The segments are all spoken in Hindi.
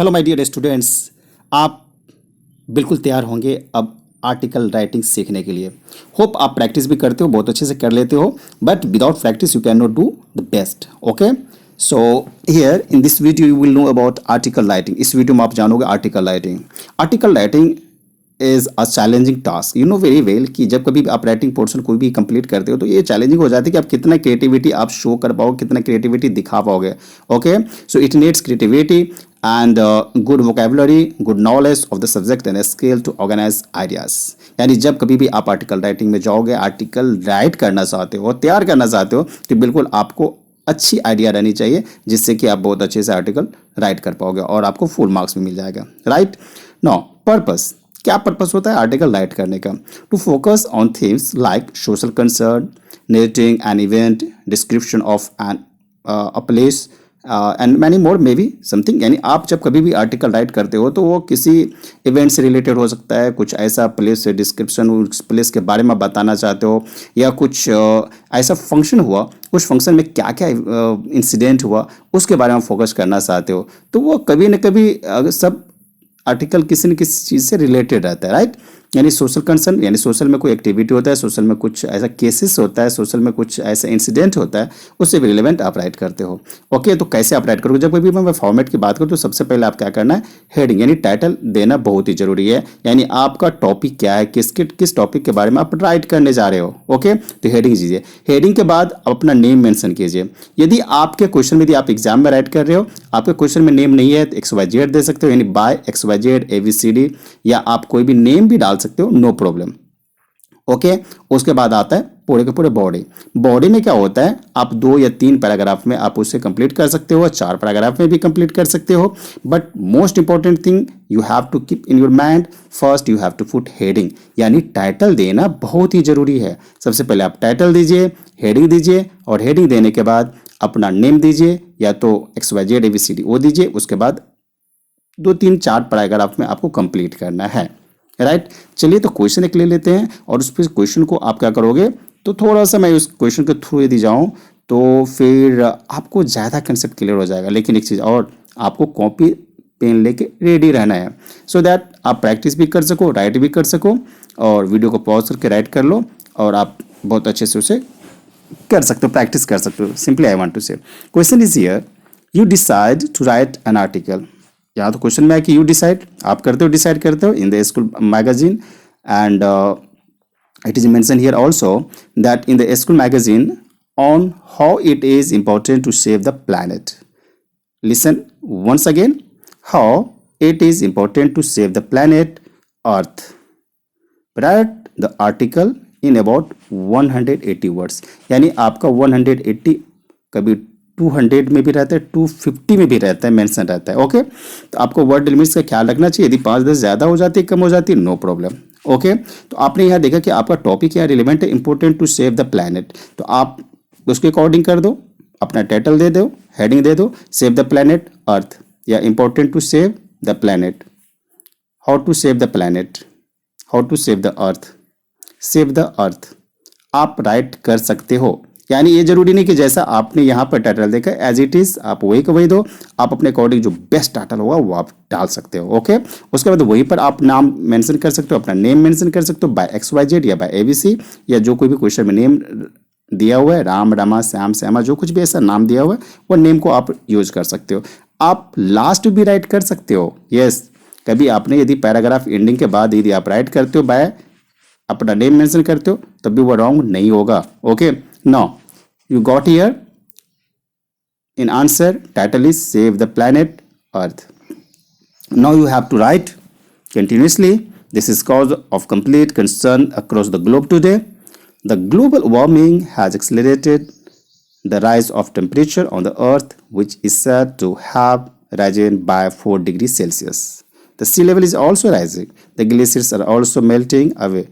Hello my dear students. आप बिल्कुल तैयार होंगे अब आर्टिकल राइटिंग सीखने के लिए। होप आप प्रैक्टिस भी करते हो, बहुत अच्छे से कर लेते हो, but without practice you can not do the best. Okay, so here in this video you will know about article writing. इस वीडियो में आप जानोगे article writing. Article writing is a challenging task. You know very well कि जब कभी आप राइटिंग पोर्शन कोई भी कंप्लीट करते हो तो ये चैलेंजिंग हो जाती है कि आप कितना क्रिएटिविटी आप शो कर पाओगे, कितना क्रिएटिविटी दिखा पाओगे। Okay, so it needs creativity and good vocabulary, good knowledge of the subject and skill to organise ideas. यानी जब कभी भी आप आर्टिकल राइटिंग में जाओगे, आर्टिकल राइट करना चाहते हो, तैयार करना चाहते हो, तो बिल्कुल आपको अच्छी आइडिया रहनी चाहिए जिससे कि आप बहुत अच्छे से आर्टिकल राइट कर पाओगे और आपको फुल मार्क्स भी मिल जाएगा। राइट नाउ, पर्पस क्या पर्पस होता है आर्टिकल राइट करने का? To focus on themes like social concern, netting an event, description of an a place and many more may be something. यानी आप जब कभी भी आर्टिकल राइट करते हो तो वो किसी इवेंट से रिलेटेड हो सकता है, कुछ ऐसा प्लेस से डिस्क्रिप्शन, उस प्लेस के बारे में बताना चाहते हो, या कुछ ऐसा फंक्शन हुआ, उस फंक्शन में क्या क्या इंसिडेंट हुआ उसके बारे में फोकस करना चाहते हो, तो वो कभी न कभी सब आर्टिकल किसी न किसी चीज़ से रिलेटेड रहता है। राइट, यानी सोशल कंसर्न, यानी सोशल में कोई एक्टिविटी होता है, सोशल में कुछ ऐसा केसेस होता है, सोशल में कुछ ऐसा इंसिडेंट होता है, उससे भी रिलेवेंट आप राइट करते हो। ओके, तो कैसे आप राइट करोगे? जब कभी मैं फॉर्मेट की बात करूँ तो सबसे पहले आप क्या करना है, हेडिंग यानी टाइटल देना बहुत ही जरूरी है। यानी आपका टॉपिक क्या है, किस टॉपिक के बारे में आप राइट करने जा रहे हो। ओके, तो हेडिंग दीजिए। हेडिंग के बाद अपना नेम मेंशन कीजिए। यदि आपके क्वेश्चन में, यदि आप एग्जाम में राइट कर रहे हो, आपके क्वेश्चन में नेम नहीं है तो XYZ दे सकते हो, यानी बाय XYZ ABCD, या आप कोई भी नेम भी डाल सकते हो, नो प्रॉब्लम। ओके, उसके बाद आता है पूरे के पूरे बॉडी। बॉडी में क्या होता है, आप 2 या 3 पैराग्राफ में आप उसे कंप्लीट कर सकते हो, 4 पैराग्राफ में भी कंप्लीट कर सकते हो, but most important thing you have to keep in your mind, first you have to put heading, यानी टाइटल देना बहुत ही जरूरी है। सबसे पहले आप टाइटल दीजिए, हेडिंग दीजिए, और हेडिंग देने के बाद अपना नेम दीजिए, या तो XYZ ABCD वो दीजिए। उसके बाद 2 3 4 पैराग्राफ में आपको कंप्लीट करना है। राइट, चलिए तो क्वेश्चन एक ले लेते हैं और उस पर क्वेश्चन को आप क्या करोगे, तो थोड़ा सा मैं उस क्वेश्चन के थ्रू यदि जाऊं तो फिर आपको ज़्यादा कंसेप्ट क्लियर हो जाएगा। लेकिन एक चीज़ और, आपको कॉपी पेन लेके रेडी रहना है, सो दैट आप प्रैक्टिस भी कर सको, राइट भी कर सको, और वीडियो को पॉज करके राइट कर लो और आप बहुत अच्छे से उसे कर सकते हो, प्रैक्टिस कर सकते हो। Simply I want to say, question is here, you decide to write an article. यहाँ तो क्वेश्चन में है कि यू डिसाइड, आप करते हो, डिसाइड करते हो in the school magazine, and it is mentioned here also that in the school magazine on how it is important to save the planet. Listen once again, how it is important to save the planet Earth. Write the article in about 180 words. यानी आपका 180 कभी 200 में भी रहता है, 250 में भी रहता है, मेंशन रहता है। ओके, तो आपको वर्ड लिमिट्स का ख्याल रखना चाहिए। यदि 5-10 ज़्यादा हो जाती है, कम हो जाती है, नो प्रॉब्लम। ओके, तो आपने यहाँ देखा कि आपका टॉपिक यहाँ रिलेवेंट है, important to save the planet, तो आप उसके अकॉर्डिंग कर दो, अपना टाइटल दे दो, हेडिंग दे दो, सेव द प्लैनेट अर्थ, या important to save the planet, how to save the planet, how to save the earth, save the earth. आप राइट कर सकते हो। यानी ये जरूरी नहीं कि जैसा आपने यहाँ पर टाइटल देखा एज इट इज आप वही का वही दो, आप अपने अकॉर्डिंग जो बेस्ट टाइटल होगा वो आप डाल सकते हो। ओके, उसके बाद वहीं पर आप नाम मेंशन कर सकते हो, अपना नेम मेंशन कर सकते हो, बाय XYZ या बाय ABC, या जो कोई भी क्वेश्चन में नेम दिया हुआ है, राम, रमा, श्याम, श्यामा, जो कुछ भी ऐसा नाम दिया हुआ है वो नेम को आप यूज कर सकते हो। आप लास्ट भी राइट कर सकते हो। यस, कभी आपने यदि पैराग्राफ एंडिंग के बाद यदि आप राइट करते हो बाय अपना नेम मेंशन करते हो, तब भी वो रॉन्ग नहीं होगा। Okay, now you got here, in answer title is save the planet earth. Now you have to write continuously, this is cause of complete concern across the globe today. The global warming has accelerated the rise of temperature on the earth, which is said to have risen by 4 degrees Celsius. The sea level is also rising, the glaciers are also melting away.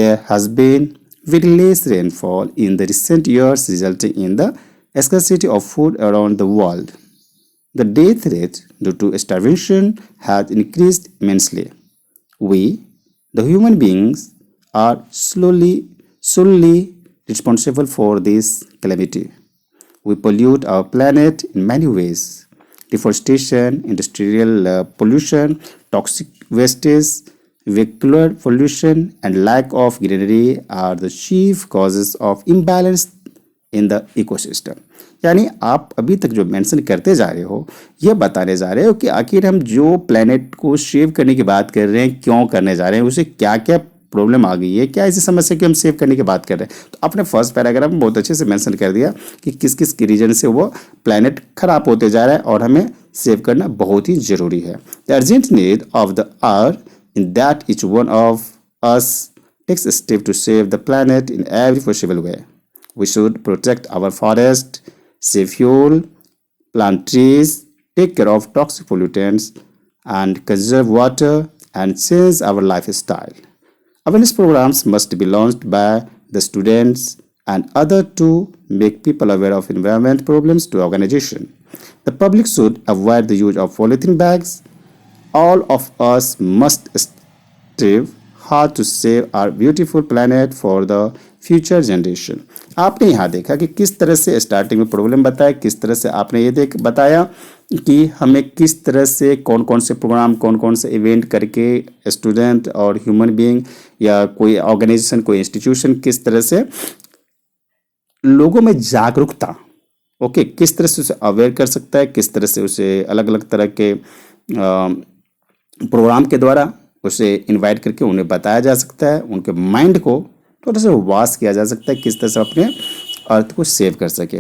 There has been very less rainfall in the recent years, resulting in the scarcity of food around the world. The death rate due to starvation has increased immensely. We, the human beings, are solely responsible for this calamity. We pollute our planet in many ways. Deforestation, industrial pollution, toxic wastage, vehicular pollution and lack of greenery are the chief causes of imbalance in the ecosystem. यानी आप अभी तक जो मेंशन करते जा रहे हो, ये बताने जा रहे हो कि आखिर हम जो प्लेनेट को सेव करने की बात कर रहे हैं, क्यों करने जा रहे हैं, उसे क्या क्या प्रॉब्लम आ गई है, क्या ऐसी समस्या कि हम सेव करने की बात कर रहे हैं। तो आपने फर्स्ट पैराग्राफ में बहुत अच्छे से मेंशन कर दिया कि किस किस की रीजन से वो प्लेनेट खराब होते जा रहा है और हमें सेव करना बहुत ही जरूरी है। The urgent need of the earth in that each one of us takes a step to save the planet in every possible way. We should protect our forest, save fuel, plant trees, take care of toxic pollutants, and conserve water and change our lifestyle. Awareness programs must be launched by the students and others to make people aware of environment problems to organization. The public should avoid the use of polythene bags. All of us must strive hard to save our beautiful planet for the future generation. आपने यहाँ देखा कि किस तरह से स्टार्टिंग में प्रॉब्लम बताया, किस तरह से आपने ये बताया कि हमें किस तरह से कौन कौन से प्रोग्राम, कौन कौन से इवेंट करके स्टूडेंट और ह्यूमन बीइंग या कोई ऑर्गेनाइजेशन, कोई इंस्टीट्यूशन किस तरह से लोगों में जागरूकता, ओके, किस तरह से उसे अवेयर कर सकता है, किस तरह से उसे अलग अलग तरह के प्रोग्राम के द्वारा उसे इनवाइट करके उन्हें बताया जा सकता है, उनके माइंड को थोड़ा सा वॉश किया जा सकता है, किस तरह से अपने अर्थ को सेव कर सके।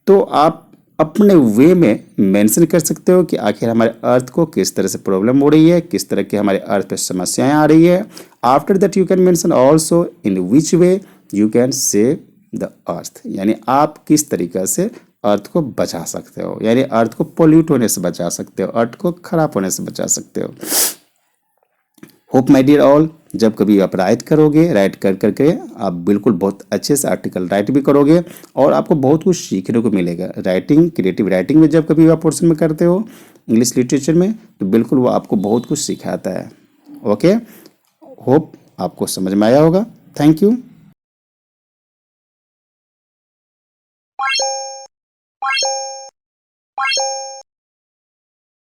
तो आप अपने वे में मेंशन कर सकते हो कि आखिर हमारे अर्थ को किस तरह से प्रॉब्लम हो रही है, किस तरह के हमारे अर्थ पे समस्याएं आ रही है। After that you can mention also in which way you can save the अर्थ, यानी आप किस तरीक़े से अर्थ को बचा सकते हो, यानी अर्थ को पोल्यूट होने से बचा सकते हो, अर्थ को खराब होने से बचा सकते हो। होप माय डियर ऑल, जब कभी आप राइट करोगे, राइट कर करके आप बिल्कुल बहुत अच्छे से आर्टिकल राइट भी करोगे और आपको बहुत कुछ सीखने को मिलेगा। राइटिंग, क्रिएटिव राइटिंग में जब कभी आप पोर्शन में करते हो इंग्लिश लिटरेचर में, तो बिल्कुल वो आपको बहुत कुछ सिखाता है। ओके, होप आपको समझ में आया होगा। Thank you.